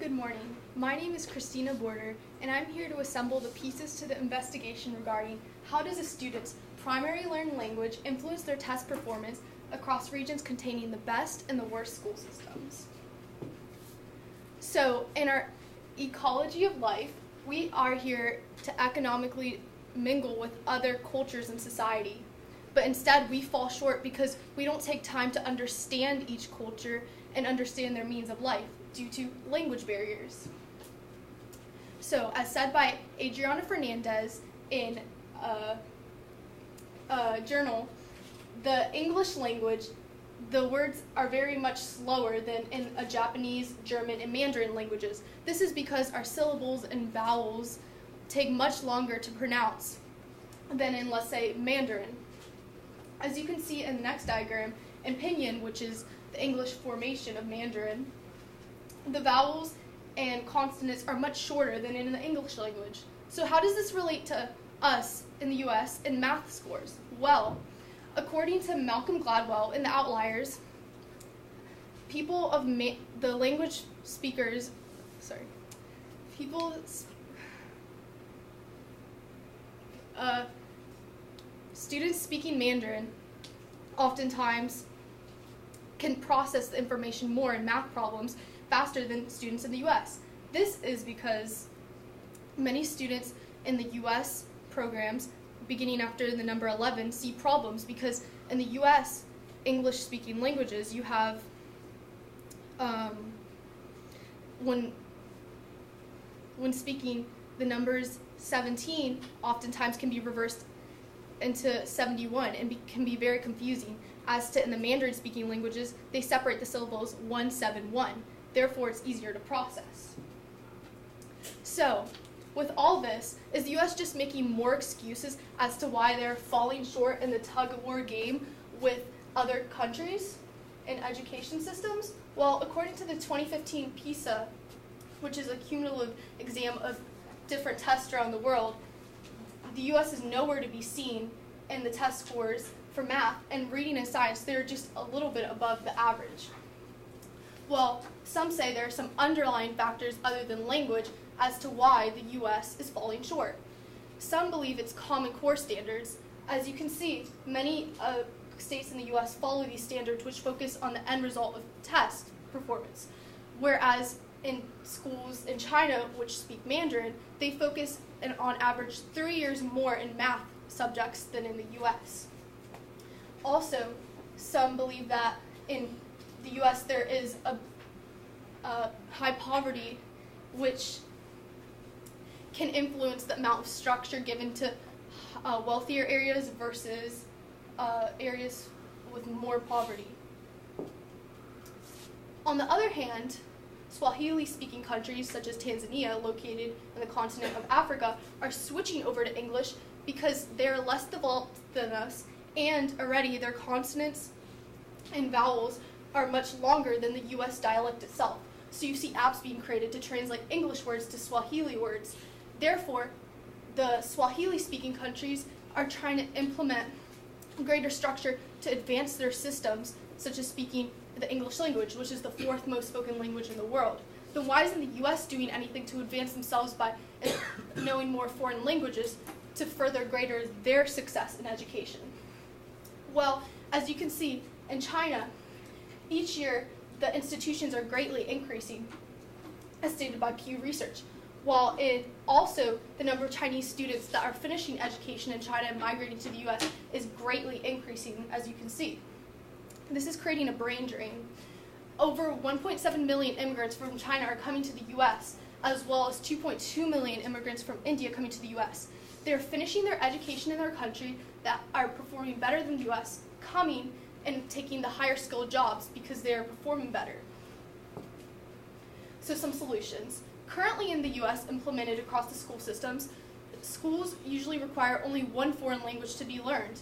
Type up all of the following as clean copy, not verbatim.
Good morning. My name is Christina Border, and I'm here to assemble the pieces to the investigation regarding how does a student's primary learned language influence their test performance across regions containing the best and the worst school systems. So, in our Ecology of Life, we are here to economically mingle with other cultures in society. But instead, we fall short because we don't take time to understand each culture and understand their means of life due to language barriers. So, as said by Adriana Fernandez in a journal, the English language, the words are very much slower than in a Japanese, German, and Mandarin languages. This is because our syllables and vowels take much longer to pronounce than in, let's say, Mandarin. As you can see in the next diagram, in Pinyin, which is the English formation of Mandarin, the vowels and consonants are much shorter than in the English language. So how does this relate to us in the US in math scores? Well, according to Malcolm Gladwell in The Outliers, people of the language speakers, students speaking Mandarin oftentimes can process the information more in math problems faster than students in the US. This is because many students in the US programs, beginning after the number 11, see problems because in the US English-speaking languages, you have when speaking, the numbers 17 oftentimes can be reversed into 71 and can be very confusing. As to in the Mandarin-speaking languages, they separate the syllables 171. Therefore, it's easier to process. So, with all this, is the U.S. just making more excuses as to why they're falling short in the tug-of-war game with other countries in education systems? Well, according to the 2015 PISA, which is a cumulative exam of different tests around the world, the U.S. is nowhere to be seen in the test scores for math, and reading and science, they're just a little bit above the average. Well, some say there are some underlying factors other than language as to why the U.S. is falling short. Some believe it's Common Core standards. As you can see, many states in the U.S. follow these standards which focus on the end result of test performance, whereas in schools in China, which speak Mandarin, they focus on average 3 years more in math subjects than in the U.S. Also, some believe that in the U.S. there is a high poverty which can influence the amount of structure given to wealthier areas versus areas with more poverty. On the other hand, Swahili-speaking countries such as Tanzania, located in the continent of Africa, are switching over to English because they're less developed than us, and already their consonants and vowels are much longer than the U.S. dialect itself. So you see apps being created to translate English words to Swahili words. Therefore, the Swahili-speaking countries are trying to implement greater structure to advance their systems, such as speaking the English language, which is the fourth most spoken language in the world. Then why isn't the U.S. doing anything to advance themselves by knowing more foreign languages to further greater their success in education? Well, as you can see, in China, each year the institutions are greatly increasing, as stated by Pew Research, while also the number of Chinese students that are finishing education in China and migrating to the U.S. is greatly increasing, as you can see. This is creating a brain drain. Over 1.7 million immigrants from China are coming to the U.S., as well as 2.2 million immigrants from India coming to the U.S. They're finishing their education in their country that are performing better than the U.S., coming and taking the higher skilled jobs because they're performing better. So some solutions. Currently in the U.S. implemented across the school systems, schools usually require only one foreign language to be learned.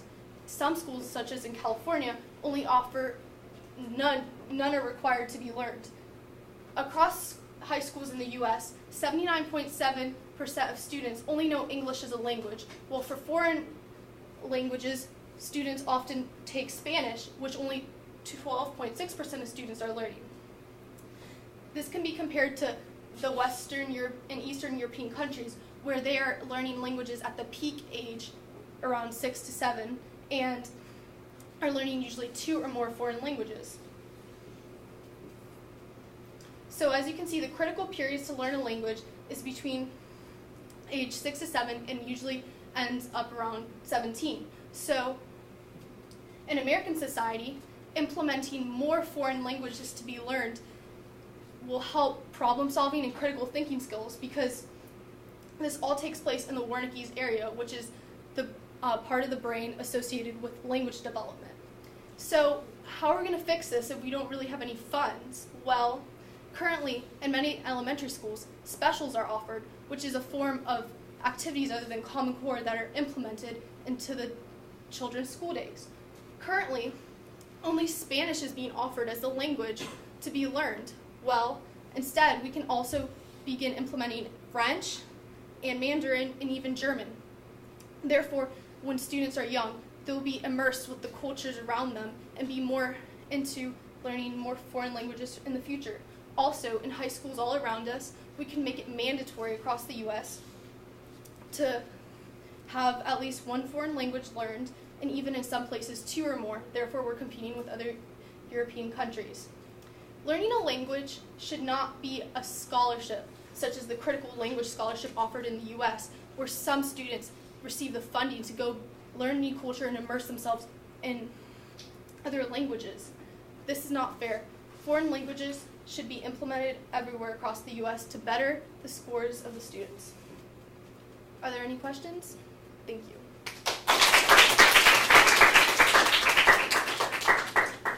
Some schools, such as in California, only offer none are required to be learned. Across high schools in the U.S., 79.7% of students only know English as a language, while for foreign languages, students often take Spanish, which only 12.6% of students are learning. This can be compared to the Western Europe and Eastern European countries, where they are learning languages at the peak age around 6 to 7 and are learning usually 2 or more foreign languages. So as you can see, the critical periods to learn a language is between age 6 to 7 and usually ends up around 17. So in American society, implementing more foreign languages to be learned will help problem solving and critical thinking skills, because this all takes place in the Wernicke's area, which is the part of the brain associated with language development. So how are we going to fix this if we don't really have any funds? Well, currently in many elementary schools, specials are offered, which is a form of activities other than Common Core that are implemented into the children's school days. Currently, only Spanish is being offered as the language to be learned. Well, instead, we can also begin implementing French and Mandarin and even German. Therefore, when students are young, they'll be immersed with the cultures around them and be more into learning more foreign languages in the future. Also, in high schools all around us, we can make it mandatory across the U.S. to have at least one foreign language learned, and even in some places 2 or more. Therefore, we're competing with other European countries. Learning a language should not be a scholarship, such as the Critical Language Scholarship offered in the U.S., where some students receive the funding to go learn new culture and immerse themselves in other languages. This is not fair. Foreign languages should be implemented everywhere across the U.S. to better the scores of the students. Are there any questions? Thank you.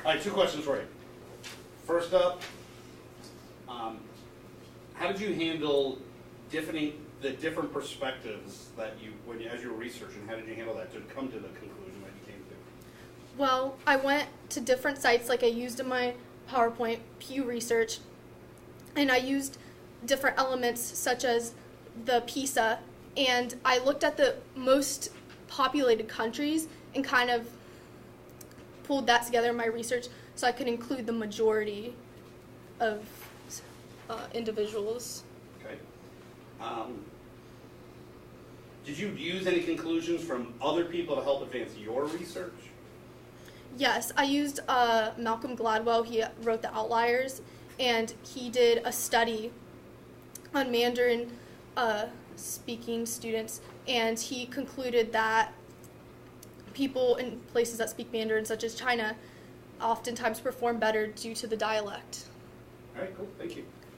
All right, 2 questions for you. First up, how did you handle the different perspectives that as you were researching, how did you handle that to come to the conclusion that you came to? Well, I went to different sites like I used in my PowerPoint, Pew Research, and I used different elements such as the PISA, and I looked at the most populated countries and kind of pulled that together in my research so I could include the majority of individuals. Okay. Did you use any conclusions from other people to help advance your research? Yes, I used Malcolm Gladwell. He wrote The Outliers, and he did a study on Mandarin speaking students, and he concluded that people in places that speak Mandarin, such as China, oftentimes perform better due to the dialect. All right, cool. Thank you.